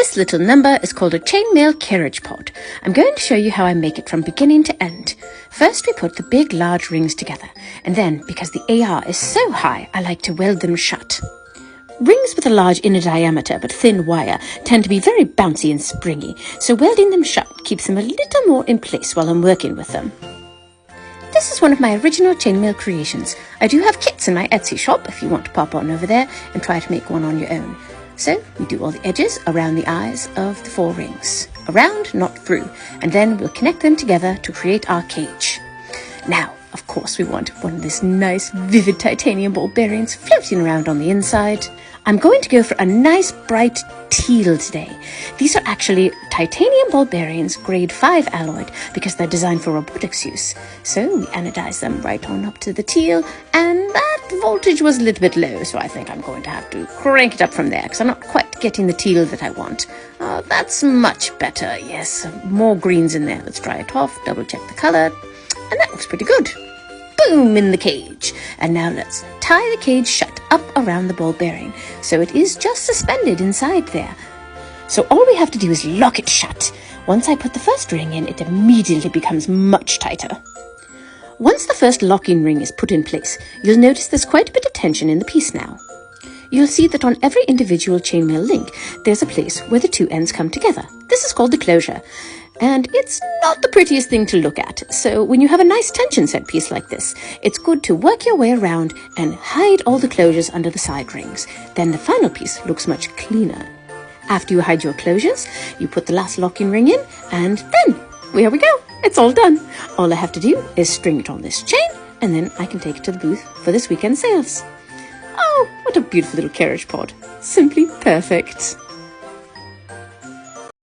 This little number is called a chainmail carriage pod. I'm going to show you how I make it from beginning to end. First we put the big large rings together, and then because the AR is so high, I like to weld them shut. Rings with a large inner diameter but thin wire tend to be very bouncy and springy, so welding them shut keeps them a little more in place while I'm working with them. This is one of my original chainmail creations. I do have kits in my Etsy shop if you want to pop on over there and try to make one on your own. So we do all the edges around the eyes of the 4 rings. Around, not through, and then we'll connect them together to create our cage. Now, of course, we want one of these nice, vivid titanium ball bearings floating around on the inside. I'm going to go for a nice, bright teal today. These are actually titanium ball bearings, grade 5 alloyed, because they're designed for robotics use. So we anodize them right on up to the teal, and that voltage was a little bit low, so I think I'm going to have to crank it up from there, because I'm not quite getting the teal that I want. That's much better, yes. More greens in there. Let's dry it off, double check the color, and that looks pretty good. Boom, in the cage. And now let's tie the cage shut up around the ball bearing, so it is just suspended inside there. So all we have to do is lock it shut. Once I put the first ring in, it immediately becomes much tighter. Once the first locking ring is put in place, you'll notice there's quite a bit of tension in the piece now. You'll see that on every individual chainmail link, there's a place where the 2 ends come together. This is called the closure. And it's not the prettiest thing to look at, so when you have a nice tension set piece like this, it's good to work your way around and hide all the closures under the side rings. Then the final piece looks much cleaner. After you hide your closures, you put the last locking ring in, and then, here we go, it's all done. All I have to do is string it on this chain, and then I can take it to the booth for this weekend sales. Oh, what a beautiful little carriage pod. Simply perfect.